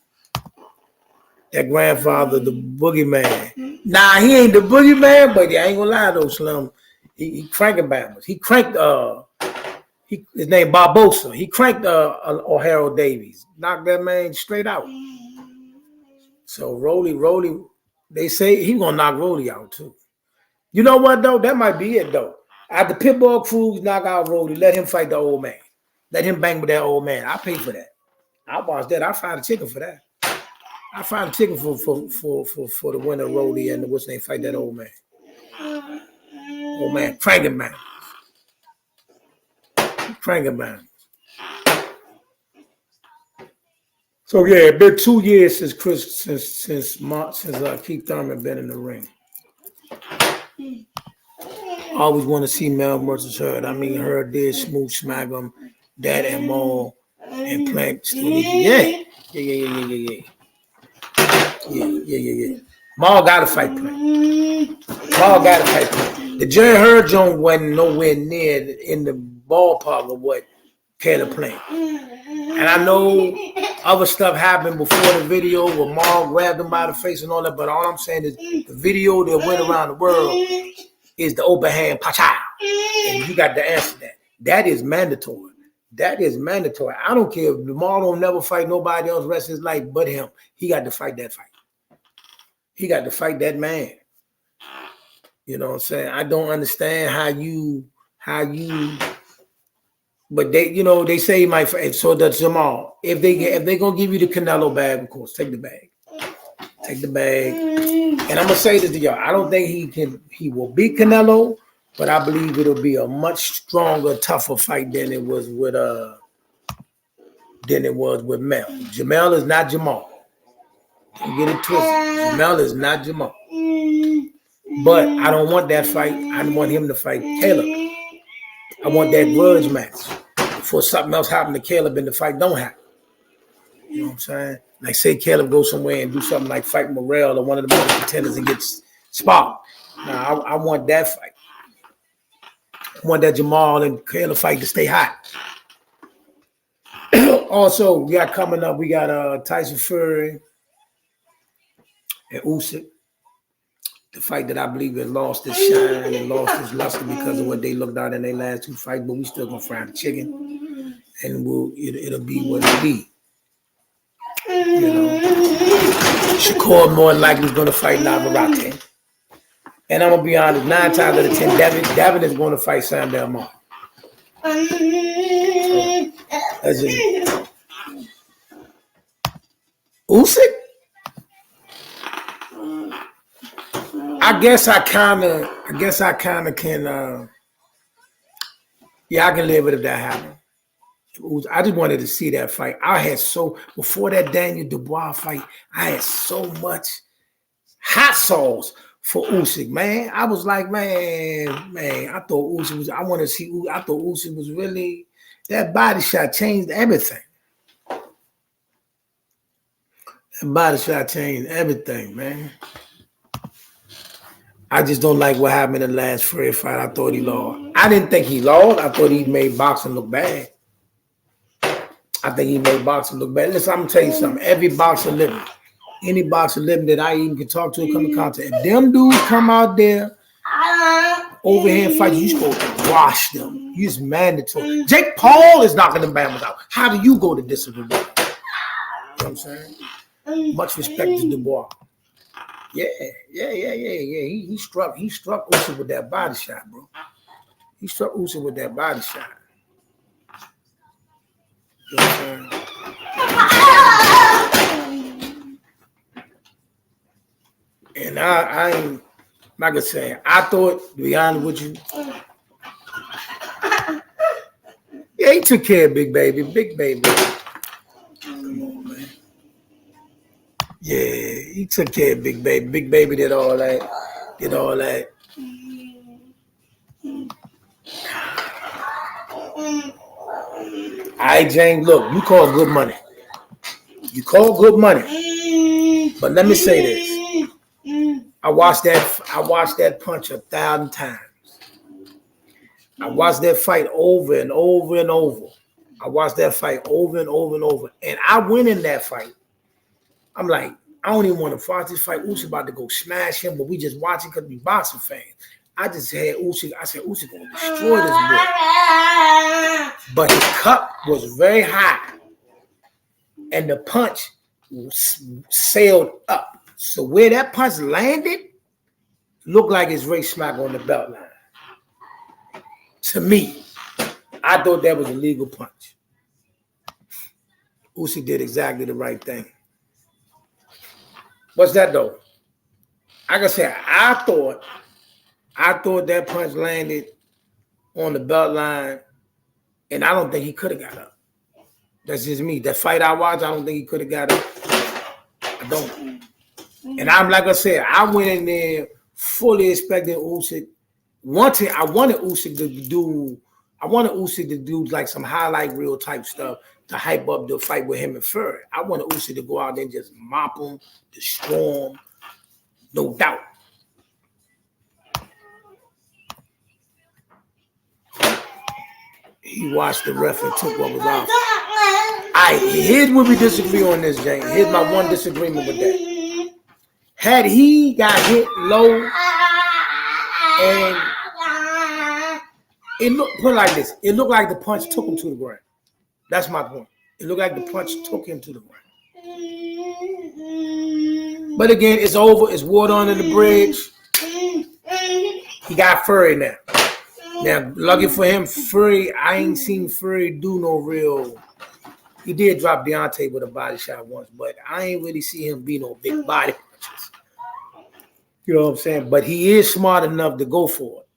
That grandfather, the boogeyman. Nah, he ain't the boogeyman, but I ain't gonna lie though, Slim. He cranking battles. He cranked his name Barbosa. He cranked O'Hara Davies. Knocked that man straight out. So Rolly, they say he gonna knock Rolly out too. You know what though? That might be it though. After Pitbull Cruz knock out Rolly, let him fight the old man. Let him bang with that old man. I pay for that. I watch that. I find a chicken for that. I find a chicken for the winner Rolly and what's name fight that old man. Old man, cranking man. Cranking man. So yeah, it's been 2 years since Keith Thurman been in the ring. I always want to see Mel versus Hurd. I mean, Hurd did smooth smack him, that and Maul and Plank. Yeah. Maul got to fight Plank. The Jerry Hurd joint wasn't nowhere near in the ballpark of what Caleb Plank. And I know other stuff happened before the video where Maul grabbed him by the face and all that, but all I'm saying is the video that went around the world is the open hand pacha. And you got to answer that. That is mandatory. I don't care if Maul don't never fight nobody else rest his life but him. He got to fight that fight. He got to fight that man. You know what I'm saying? I don't understand how you but they say he might fight. So does Jamall. If they gonna give you the Canelo bag, of course, take the bag. Take the bag. And I'm gonna say this to y'all. I don't think he will beat Canelo, but I believe it'll be a much stronger, tougher fight than it was with Mel. Jamel is not Jamall. Don't get it twisted. Jamel is not Jamall. But I don't want that fight. I want him to fight Caleb. I want that grudge match before something else happened to Caleb and the fight don't happen. You know what I'm saying? Like say Caleb goes somewhere and do something like fight Morrell or one of the other contenders and gets sparked. Now I want that fight. I want that Jamall and Caleb fight to stay hot. Also, we got coming up, we got Tyson Fury and Usyk. The fight that I believe has lost its shine and lost its luster because of what they looked at in their last two fights, but we still gonna fry the chicken, and it'll be what it be. Shakur more than likely is gonna fight Navarrete, and I'm gonna be honest, 9 times out of 10, Devin is gonna fight Sam Delmar. So, that's it. Usyk. I guess I kind of can. I can live with if that happened. I just wanted to see that fight. Before that Daniel Dubois fight, I had so much hot sauce for Usyk, man. I was like, man, I thought Usyk was. I want to see. I thought Usyk was really that body shot changed everything. That body shot changed everything, man. I just don't like what happened in the last Fury fight. I thought he lost. I didn't think he lost. I thought he made boxing look bad. Listen, I'm gonna tell you something. Every boxer living, any boxer living that I even can talk to, come in contact. If them dudes come out there over here and fight, you supposed to wash them. It's mandatory. Jake Paul is knocking them bama's out. How do you go to discipline? You know what I'm saying? Much respect to Dubois. Yeah. He struck Usyk with that body shot, bro. He struck Usyk with that body shot. You know what I'm saying? And I ain't, like I said, I thought, to be honest with you, yeah, he took care of Big Baby. Come on, man. Yeah, he took care of Big Baby. Big Baby did all that. Did all that. All right, James, look, you call good money. You call good money. But let me say this. I watched that punch 1,000 times. I watched that fight over and over and over. I watched that fight over and over and over. And I went in that fight. I'm like, I don't even want to watch this fight. Usyk about to go smash him, but we just watching because we boxing fans. I just had Usyk. I said, Usyk going to destroy this boy. But his cup was very high. And the punch sailed up. So where that punch landed, looked like it's right smack on the belt line. To me, I thought that was a legal punch. Usyk did exactly the right thing. What's that though? Like I said, I thought that punch landed on the belt line, and I don't think he could have got up. That's just me. That fight I watched, I don't think he could have got up. I don't. And I'm like I said, I went in there fully expecting Usyk. I wanted Usyk to do like some highlight reel type stuff to hype up the fight with him and Fury. I wanted Usyk to go out there and just mop him, destroy him, no doubt. He watched the ref and took what was off. All right, here's where we disagree on this, James. Here's my one disagreement with that. Had he got hit low and it looked, put it like this, it looked like the punch took him to the ground. That's my point. It looked like the punch took him to the ground. But again, it's over. It's water under the bridge. He got Fury now. Now, lucky for him, Fury, I ain't seen Fury do no real. He did drop Deontay with a body shot once, but I ain't really see him be no big body punches. You know what I'm saying? But he is smart enough to go for it.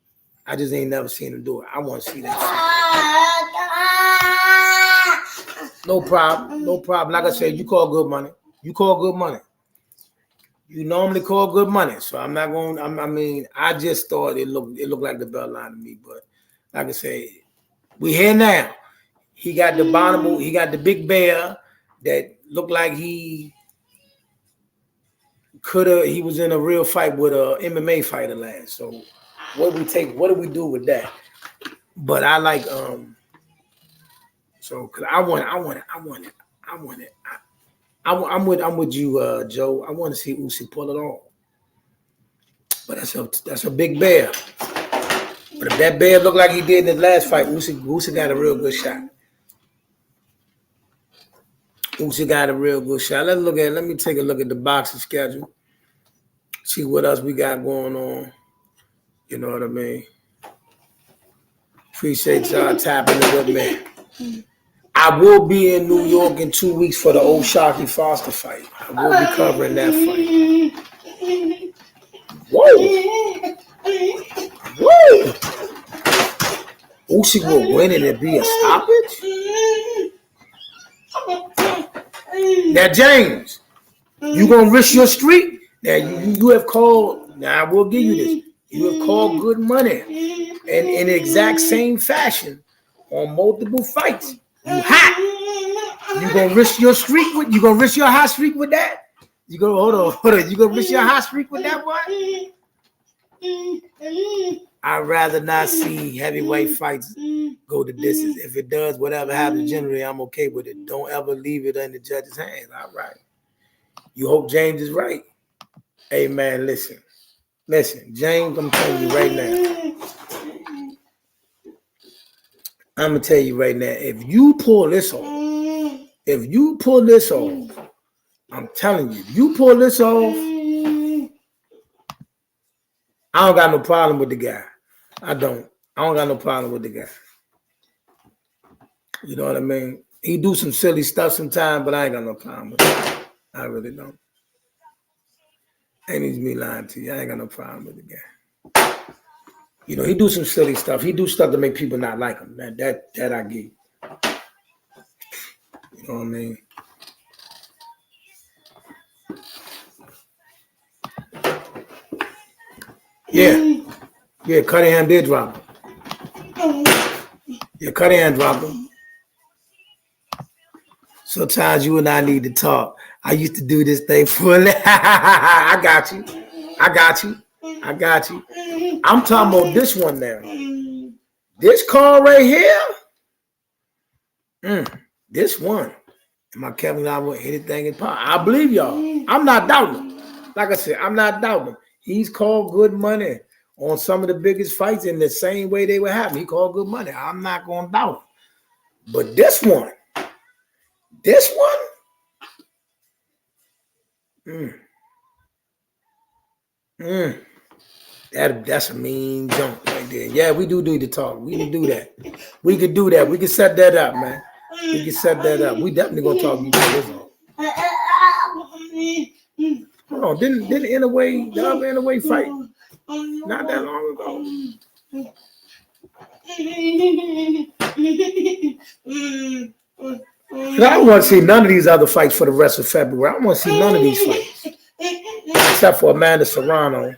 I just ain't never seen him do it. I want to see that. No problem. No problem. Like I said, you call good money. You call good money. You normally call good money. So I'm not going, I mean, I just thought it looked like the belt line to me. But like I say, we here now. He got the Bonnable, he got the big bear that looked like he was in a real fight with a MMA fighter last. So what do we do with that? But I like so cause I want it. I'm with you, Joe. I want to see Usyk pull it off. But that's a big bear. But if that bear looked like he did in his last fight, Usyk got a real good shot. Usyk got a real good shot. Let me take a look at the boxing schedule. See what else we got going on. You know what I mean? Appreciate y'all tapping it with me. I will be in New York in 2 weeks for the old Sharky Foster fight. I will be covering that fight. Whoa! Usyk will win and it be a stoppage? Now, James, you gonna risk your streak? Now you have called. Now I will give you this. You have called good money, and in the exact same fashion on multiple fights. You hot. You gonna risk your streak with? You gonna risk your hot streak with that? You gonna hold on. You gonna risk your hot streak with that one? I'd rather not see heavyweight fights go the distance. If it does, whatever happens, generally I'm okay with it. Don't ever leave it in the judge's hands. All right. You hope James is right. Hey man, listen, James. I'm telling you right now. I'm gonna tell you right now. If you pull this off, I'm telling you, you pull this off. I don't got no problem with the guy. I don't got no problem with the guy. You know what I mean? He do some silly stuff sometimes, but I ain't got no problem with it. I really don't. Ain't me lying to you. I ain't got no problem with the guy. You know, he do some silly stuff. He do stuff to make people not like him. That I get. You know what I mean? Yeah, Cunningham did drop him. Yeah, Cunningham dropped him. Sometimes you and I need to talk. I used to do this thing for I got you. I'm talking about this one now. This call right here. This one. Am I Kevin I want anything in power? I believe y'all. I'm not doubting him. Like I said, I'm not doubting him. He's called good money on some of the biggest fights in the same way they were having. He called good money. I'm not going to doubt him. But this one. That's a mean jump right there. Yeah, we do need to talk. We can do that. We could do that. We can set that up, man. We can set that up. We definitely gonna talk you through this one. Hold on, didn't the other Inaway fight not that long ago? I don't want to see none of these other fights for the rest of February. I don't want to see none of these fights. Except for Amanda Serrano.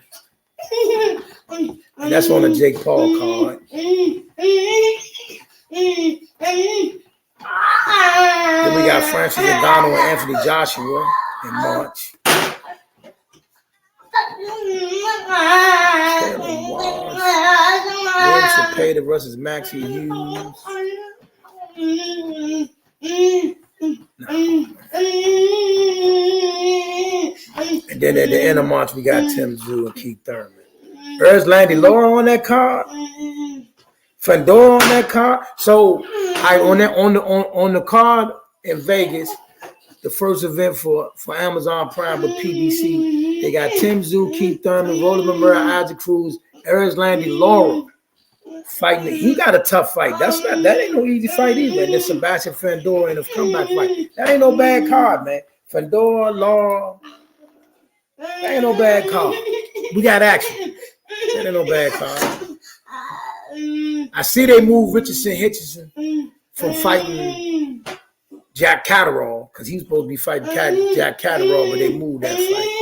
And that's on the Jake Paul card. Then we got Francis Ngannou and Anthony Joshua in March. William Cepeda versus Maxie Hughes. And then at the end of March, we got Tim Tszyu and Keith Thurman. There's Landy Laura on that card. Fedor on that card. So on the card in Vegas, the first event for Amazon Prime with PBC, they got Tim Tszyu, Keith Thurman, Roland Memorial, Isaac Cruz, There's Landy Laura fighting. He got a tough fight. That ain't no easy fight either. And then Sebastian Fedor in a comeback fight. That ain't no bad card, man. Fedor, Laura. That ain't no bad card. We got action. That ain't no bad card. I see they moved Richardson Hitchison from fighting Jack Catterall because he's supposed to be fighting Jack Catterall, but they moved that fight.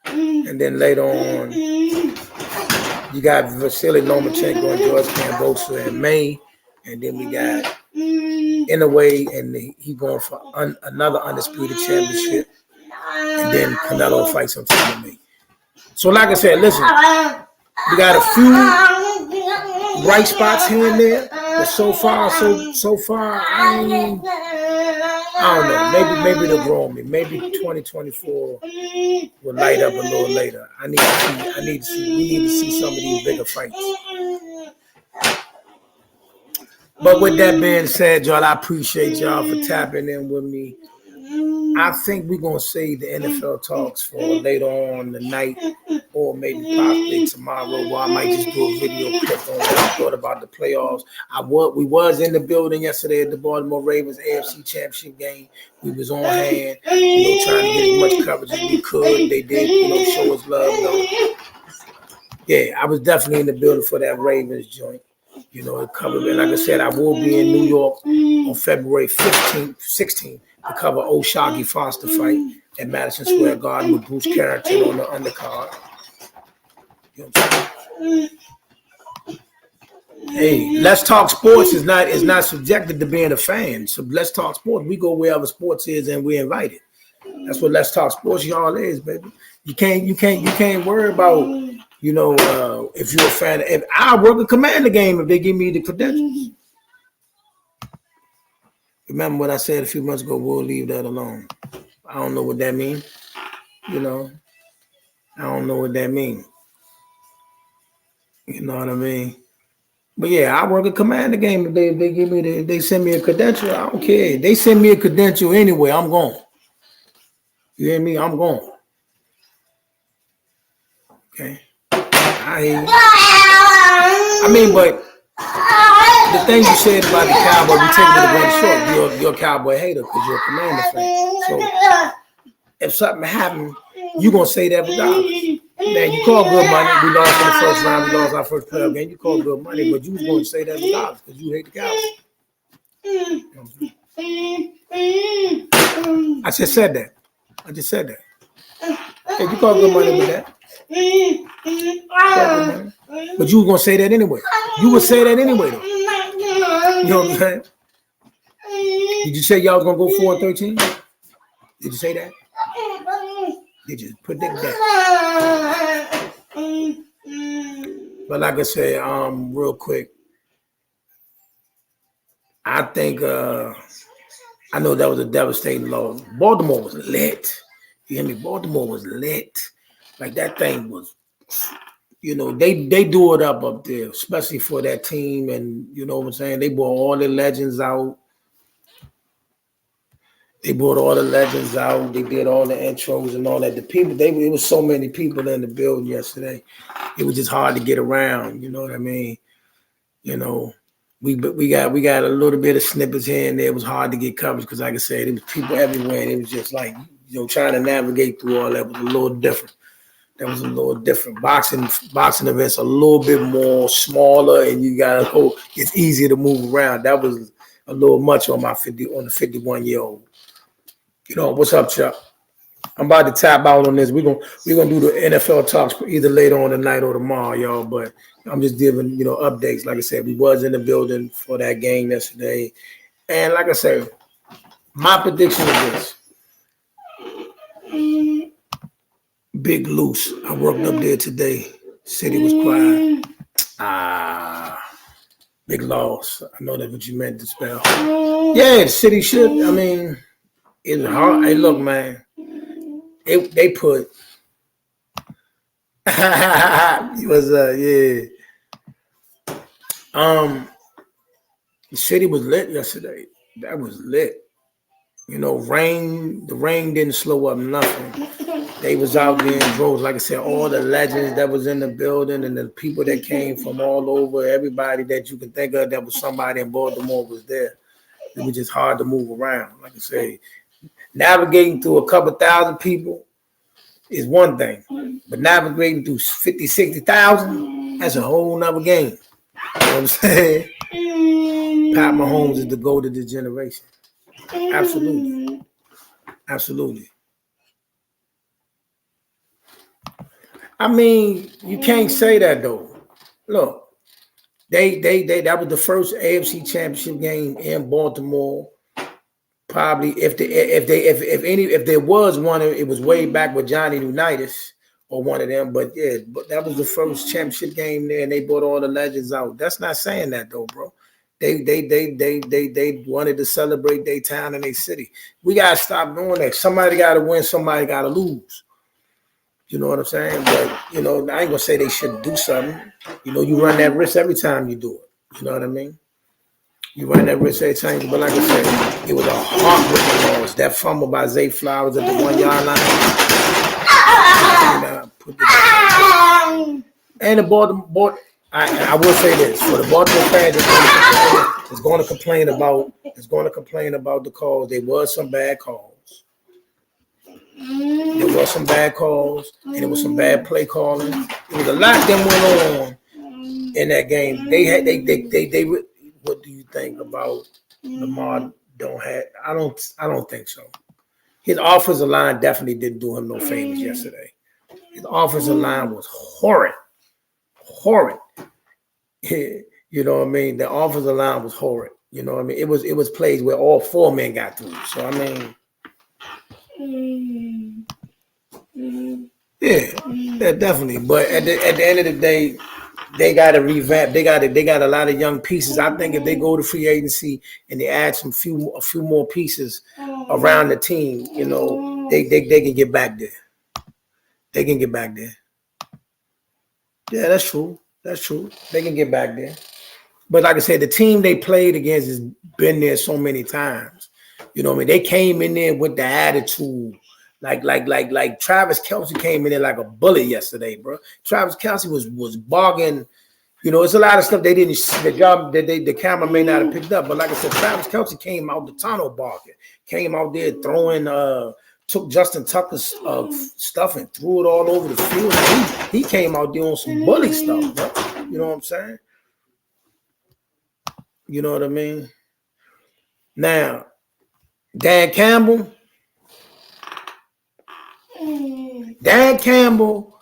And then later on, you got Vasily Lomachenko and George Kambosos in May. And then we got Inaway, and he going for another undisputed championship. And then Canelo fights on May. So like I said, listen, we got a few bright spots here and there. But so far, I don't know. Maybe they'll grow on me. Maybe 2024 will light up a little later. We need to see some of these bigger fights. But with that being said, y'all, I appreciate y'all for tapping in with me. I think we're going to save the NFL talks for later on tonight or maybe possibly tomorrow, where I might just do a video clip on what I thought about the playoffs. We was in the building yesterday at the Baltimore Ravens AFC Championship game. We was on hand, trying to get as much coverage as we could. They did, show us love. Yeah, I was definitely in the building for that Ravens joint. It covered it. Like I said, I will be in New York on February 16th to cover Shaggy Foster fight at Madison Square Garden with Bruce Carrington on the undercard. Hey, Let's Talk Sports is not subjected to being a fan. So Let's Talk Sports, we go wherever sports is and we're invited. That's what Let's Talk Sports y'all is, baby. You can't worry about if you're a fan. If I work a Commander game, if they give me the credentials. Remember what I said a few months ago, we'll leave that alone. I don't know what that means. I don't know what that means. You know what I mean? But yeah, I work a Commander game. If they give me they send me a credential, I don't care. They send me a credential anyway, I'm going. You hear me? I'm going. Okay. But the things you said about the Cowboy, we take it to the one short. You're a Cowboy hater because you're a Commander fan. So if something happened, you're going to say that regardless. Man, you call good money. We lost in the first round. We lost our first playoff game. You call good money, but you was going to say that regardless because you hate the Cowboys. I just said that. Hey, you call good money with that. But you were gonna say that anyway. You would say that anyway, though. You know what I'm saying? Did you say y'all was gonna go 4-13? Did you say that? Did you predict that? But like I said, real quick, I think I know that was a devastating loss. Baltimore was lit. You hear me? Baltimore was lit. Like that thing was, you know, they do it up there, especially for that team. And you know what I'm saying? They brought all the legends out. They brought all the legends out. They did all the intros and all that. The people, it was so many people in the building yesterday. It was just hard to get around. You know what I mean? You know, we got a little bit of snippets here and there. It was hard to get coverage because, like I said, it was people everywhere. And it was just like, you know, trying to navigate through all that was a little different. That was a little different. Boxing events a little bit more smaller, and you gotta go. It's easier to move around. That was a little much on the 51-year-old. You know, what's up, Chuck? I'm about to tap out on this. We're gonna do the NFL talks either later on tonight or tomorrow, y'all. But I'm just giving, you know, updates. Like I said, we was in the building for that game yesterday. And like I said, my prediction is this. Big Loose. I worked up there today. City was quiet. Big loss. I know that's what you meant to spell. Yeah, the city should. I mean, it's hard. Hey, look, man. They put it was yeah. The city was lit yesterday. That was lit. You know, the rain didn't slow up nothing. They was out there in droves. Like I said, all the legends that was in the building and the people that came from all over, everybody that you can think of that was somebody in Baltimore was there. It was just hard to move around. Like I say, navigating through a couple thousand people is one thing, but navigating through 50, 60,000, that's a whole nother game. You know what I'm saying? Pat Mahomes is the GOAT of this generation. Absolutely. Absolutely. I mean, you can't say that though. Look, they that was the first AFC Championship game in Baltimore. Probably if there was one, it was way back with Johnny Unitas or one of them. But yeah, but that was the first championship game there, and they brought all the legends out. That's not saying that though, bro. They wanted to celebrate their town and their city. We gotta stop doing that. Somebody gotta win, somebody gotta lose. You know what I'm saying? But you know, I ain't gonna say they shouldn't do something. You know, you run that risk every time you do it. You know what I mean? You run that risk every time. But like I said, it was a heartbreaking loss. That fumble by Zay Flowers at the 1 yard line. And the Baltimore. I will say this for the Baltimore fans is going to complain about the calls. There was some bad calls. There was some bad calls, and there was some bad play calling. There was a lot that went on in that game. They what do you think about Lamar? I don't think so. His offensive line definitely didn't do him no favors yesterday. His offensive line was horrid. You know what I mean? The offensive line was horrid. You know what I mean? It was plays where all four men got through. So I mean. Yeah, definitely. But at the end of the day, they got to revamp. They got a lot of young pieces. I think if they go to free agency and they add a few more pieces around the team, you know, they can get back there. They can get back there. Yeah, that's true. They can get back there. But like I said, the team they played against has been there so many times. You know what I mean? They came in there with the attitude. Like Travis Kelce came in there like a bullet yesterday, bro. Travis Kelce was bargaining. You know, it's a lot of stuff they didn't. The camera may not have picked up, but like I said, Travis Kelce came out the tunnel barking. Came out there throwing. Took Justin Tucker's stuff and threw it all over the field. He came out there on some bully stuff, bro. You know what I'm saying? You know what I mean? Now, Dan Campbell. Dan Campbell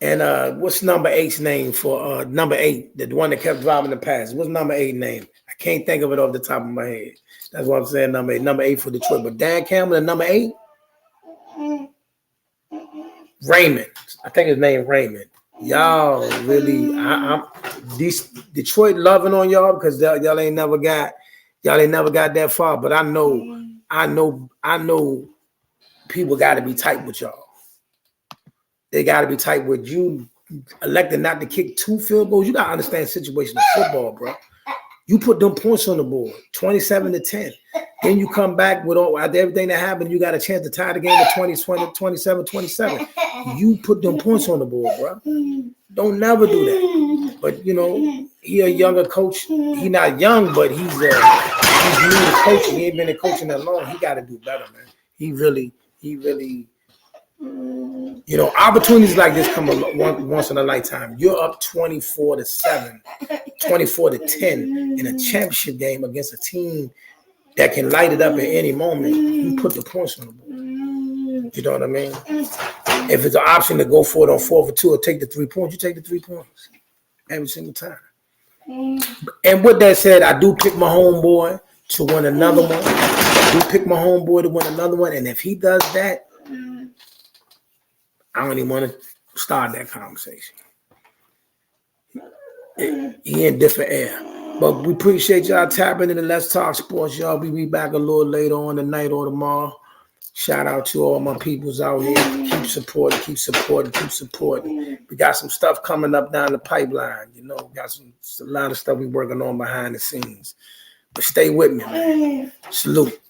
and what's number 8's name for number 8, the one that kept driving the pass? What's number 8 name? I can't think of it off the top of my head. That's what I'm saying. Number 8 for Detroit. But Dan Campbell and number 8, Raymond. I think his name Raymond. Y'all really, I'm these Detroit loving on y'all because y'all ain't never got that far. But I know people got to be tight with y'all. They got to be tight with you. Elected not to kick 2 field goals. You got to understand the situation of football, bro. You put them points on the board, 27-10. Then you come back with after everything that happened, you got a chance to tie the game at 27-27. You put them points on the board, bro. Don't never do that. But, you know, he a younger coach. He not young, but he's new to coaching. He ain't been in coaching that long. He got to do better, man. He really, you know, opportunities like this come once in a lifetime. You're up 24-7, 24-10 in a championship game against a team that can light it up at any moment. You put the points on the board. You know what I mean? If it's an option to go for it on 4 for 2 or take the 3 points, you take the 3 points every single time. And with that said, I do pick my homeboy to win another one. I do pick my homeboy to win another one. And if he does that, I don't even want to start that conversation. He in different air. But we appreciate y'all tapping in and Let's Talk Sports, y'all. We be back a little later on tonight or tomorrow. Shout out to all my peoples out here. Keep supporting. We got some stuff coming up down the pipeline. You know, got a lot of stuff we working on behind the scenes. But stay with me, man. Salute.